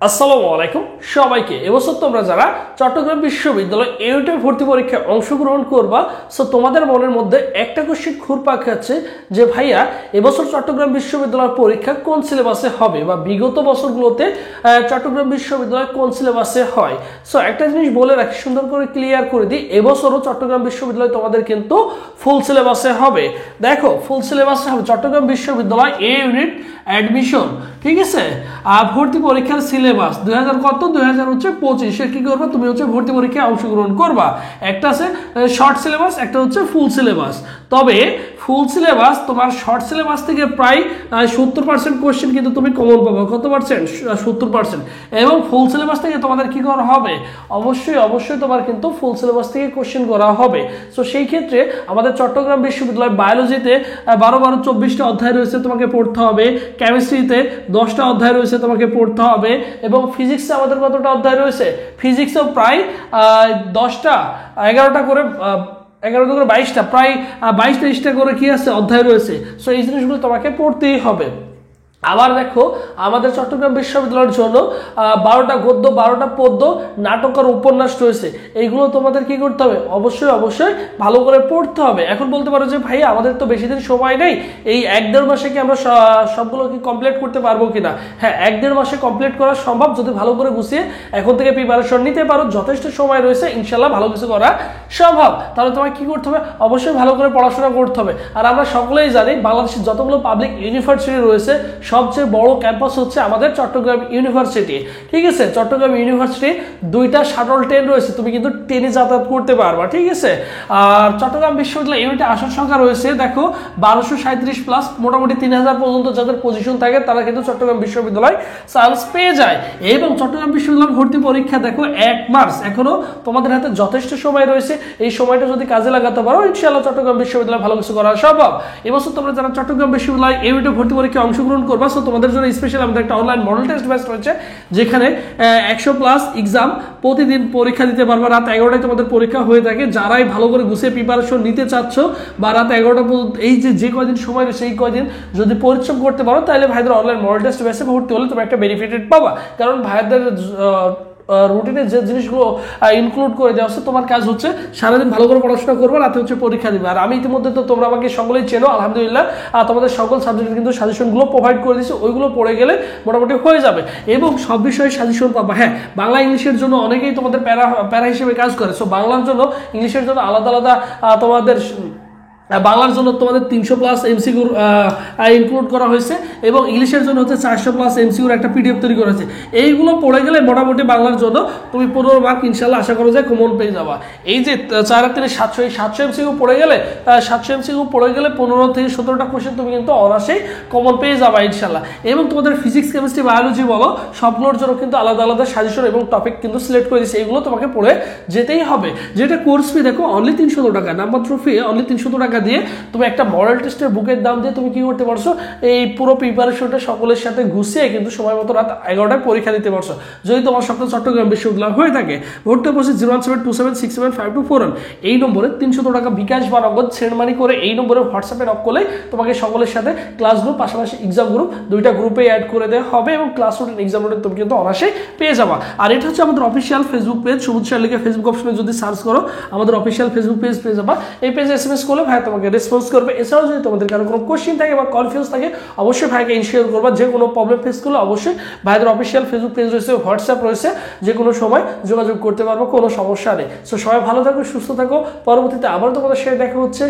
আসসালামু আলাইকুম সবাইকে। এবছর তোমরা যারা চট্টগ্রাম বিশ্ববিদ্যালয় এউটে ভর্তি পরীক্ষায় অংশগ্রহণ করবা, সো তোমাদের মনের মধ্যে একটা কোশ্চেন ঘুরপাক খাচ্ছে যে ভাইয়া এবছর চট্টগ্রাম বিশ্ববিদ্যালয়ের পরীক্ষা কোন সিলেবাসে হবে বা বিগত বছরগুলোতে চট্টগ্রাম বিশ্ববিদ্যালয় কোন সিলেবাসে হয়। সো একটা জিনিস বলে রাখি, সুন্দর করে ক্লিয়ার করে দিই, এবছরও চট্টগ্রাম বিশ্ববিদ্যালয় তোমাদের কিন্তু ফুল সিলেবাসে হবে। দেখো ফুল সিলেবাসে হবে চট্টগ্রাম বিশ্ববিদ্যালয় এ ইউনিট অ্যাডমিশন, ঠিক আছে। আর ভর্তি পরীক্ষার সিলেবাস 2025 কি করবা, তুমি হচ্ছে ভর্তি পরীক্ষায় অংশগ্রহণ করবা। একটা আছে শর্ট সিলেবাস, একটা হচ্ছে ফুল সিলেবাস। তবে ফুল সিলেবাস তোমার শর্ট সিলেবাস থেকে প্রায় 70% কোশ্চেন কিন্তু তুমি কমন পাবো। কত পার্সেন্ট? 70%। এবং ফুল সিলেবাস থেকে তোমাদের কি করা হবে, অবশ্যই তোমার কিন্তু ফুল সিলেবাস থেকে কোশ্চেন করা হবে। সো সেই ক্ষেত্রে আমাদের চট্টগ্রাম বিশ্ববিদ্যালয় বায়োলজিতে 12-24টা অধ্যায় রয়েছে, তোমাকে পড়তে হবে। কেমিস্ট্রিতে 10টা অধ্যায় রয়েছে, তোমাকে পড়তে হবে। এবং ফিজিক্সে আমাদের কতটা অধ্যায় রয়েছে, ফিজিক্সেও প্রায় 10টা 11টা করে 22টা, প্রায় 22-23টা করে কি আছে অধ্যায় রয়েছে। সো এই জিনিসগুলো তোমাকে পড়তেই হবে। আবার দেখো আমাদের চট্টগ্রাম বিশ্ববিদ্যালয়ের জন্য 12টা গদ্য, 12টা পদ্য, নাটক আর উপন্যাস রয়েছে। এইগুলো তোমাদের কি করতে হবে, অবশ্যই ভালো করে পড়তে হবে। এখন বলতে পারো যে ভাই আমাদের তো বেশি দিন সময় নেই, এই 1-1.5 মাসে কি আমরা সবগুলো কি কমপ্লিট করতে পারবো কিনা? হ্যাঁ, 1-1.5 মাসে কমপ্লিট করা সম্ভব যদি ভালো করে গুছিয়ে এখন থেকে প্রিপারেশন নিতে পারো। যথেষ্ট সময় রয়েছে, ইনশাল্লাহ ভালো কিছু করা সম্ভব। তাহলে তোমাকে কি করতে হবে, অবশ্যই ভালো করে পড়াশোনা করতে হবে। আর আমরা সকলেই জানি বাংলাদেশের যতগুলো পাবলিক ইউনিভার্সিটি রয়েছে সবচেয়ে বড় ক্যাম্পাস হচ্ছে আমাদের চট্টগ্রাম ইউনিভার্সিটি, ঠিক আছে। চট্টগ্রাম ইউনিভার্সিটি 2টা শাটল ট্রেন রয়েছে, তুমি কিন্তু ট্রেনে যাতায়াত করতে পারবা, ঠিক আছে। আর চট্টগ্রাম বিশ্ববিদ্যালয় ইউনিটে আসন সংখ্যা রয়েছে দেখো 1237 প্লাস, মোটামুটি 3000 পর্যন্ত যাদের পজিশন থাকে তারা কিন্তু চট্টগ্রাম বিশ্ববিদ্যালয় চান্স পেয়ে যায়। এবং চট্টগ্রাম বিশ্ববিদ্যালয় ভর্তি পরীক্ষা দেখো 1 মার্চ, এখনো তোমাদের হাতে যথেষ্ট সময় রয়েছে। এই সময়টা যদি কাজে লাগাতে পারো ইনশাআল্লাহ চট্টগ্রাম বিশ্ববিদ্যালয় ভালো কিছু করা সম্ভব। এবছর তোমরা যারা চট্টগ্রাম বিশ্ববিদ্যালয় ইউনিটে ভর্তি পরীক্ষায় অংশগ্রহণ করবা, সো তোমাদের জন্য স্পেশাল আমাদের একটা অনলাইন মডেল টেস্ট ব্যাচ রয়েছে, যেখানে 100+ এক্সাম প্রতিদিন পরীক্ষা দিতে পারবা। রাত 11টায় তোমাদের পরীক্ষা হয়ে থাকে। যারাই ভালো করে গুছিয়ে প্রিপারেশন নিতে চাচ্ছ বা রাত 11টা পর্যন্ত এই যে কয়দিন সময় রয়েছে এই কয়দিন যদি পরিশ্রম করতে পারো, তাহলে ভাইদের অনলাইন মডেল টেস্ট ব্যাচে ভর্তি হলে তুমি একটা বেনিফিটেড পাবা। কারণ ভাইদের রুটিনে যে জিনিসগুলো ইনক্লুড করে দেওয়া হচ্ছে, তোমার কাজ হচ্ছে সারাদিন ভালো করে পড়াশোনা করবে, রাতে হচ্ছে পরীক্ষা দিবে। আর আমি ইতিমধ্যে তো তোমরা আমাকে সকলেই চেনো আলহামদুলিল্লাহ, তোমাদের সকল সাবজেক্টের কিন্তু সাজেশনগুলো প্রোভাইড করে দিচ্ছি, ওইগুলো পড়ে গেলে মোটামুটি হয়ে যাবে। এবং সব বিষয়ে সাজেশন পাবা। হ্যাঁ, বাংলা ইংলিশের জন্য অনেকেই তোমাদের প্যারা হিসেবে কাজ করে। সো বাংলার জন্য ইংলিশের জন্য আলাদা তোমাদের বাংলার জন্য তোমাদের 300+ MCQ ইনক্লুড করা হয়েছে এবং ইংলিশের জন্য হচ্ছে 400+ MCQর একটা PDF তৈরি করা হয়েছে। এইগুলো পড়ে গেলে মোটামুটি বাংলার জন্য তুমি 15 মার্ক ইনশাল্লাহ আশা করো যে কমন পেয়ে যাবা। এই যে 4-3-700 এই 700 MCQ পড়ে গেলে 15 থেকে 17টা কোশ্চেন তুমি কিন্তু অনায়াসেই কমন পেয়ে যাবা ইনশাল্লাহ। এবং তোমাদের ফিজিক্স, কেমিস্ট্রি, বায়োলজি বলো সবগুলোর জন্য কিন্তু আলাদা সাজেশন এবং টপিক কিন্তু সিলেক্ট করে দিচ্ছে। এইগুলো তোমাকে পড়ে যেতেই হবে। যেটা কোর্স ফি দেখো অনলি 300 টাকা, নামমাত্র ফি অনলি 300 টাকা দিয়ে তুমি একটা মডেল টেস্টের বুকের দাম দিয়ে তুমি কি করতে পারছো, এই পুরো প্রিপারেশনটা সকলের সাথে গুছিয়ে কিন্তু সময় মতো রাত 11টায় পরীক্ষা দিতে পারছো। যদি তোমার স্বপ্ন চট্টগ্রাম বিশ্ববিদ্যালয় হয়ে থাকে, ভর্তি বসে 01727675241 এই নম্বরে 300 টাকা বিকাশ বা নগদ সেন্ড মানি করে এই নম্বরে হোয়াটসঅ্যাপে নক করলে তোমাকে সকলের সাথে ক্লাস গ্রুপ পাশাপাশি এক্সাম গ্রুপ 2টা গ্রুপে অ্যাড করে দেওয়া হবে এবং ক্লাস রুটিন এক্সাম রুটিন তুমি কিন্তু অনায়াসেই পেয়ে যাবা। আর এটা হচ্ছে আমাদের অফিসিয়াল ফেসবুক পেজ, সবুজ স্যার লিখে ফেসবুক অপশনে যদি সার্চ করো আমাদের অফিসিয়াল ফেসবুক পেজ পেয়ে যাবা। এই পেজে SMS করলে ভাই তোমাকে রেসপন্স করবে। এছাড়াও যদি তোমাদের কারো কোনো কোশ্চেন থাকে বা কনফিউজ থাকে অবশ্যই ভাইকে ইনশিওর করবা। যে কোনো প্রবলেম ফেস করলে অবশ্যই ভাইদের অফিসিয়াল ফেসবুক পেজ রয়েছে, হোয়াটসঅ্যাপ রয়েছে, যে কোনো সময় যোগাযোগ করতে পারবো, কোনো সমস্যা নেই। সো সবাই ভালো থাকো, সুস্থ থাকো। পরবর্তীতে আবার তোমাদের সাথে দেখা হচ্ছে।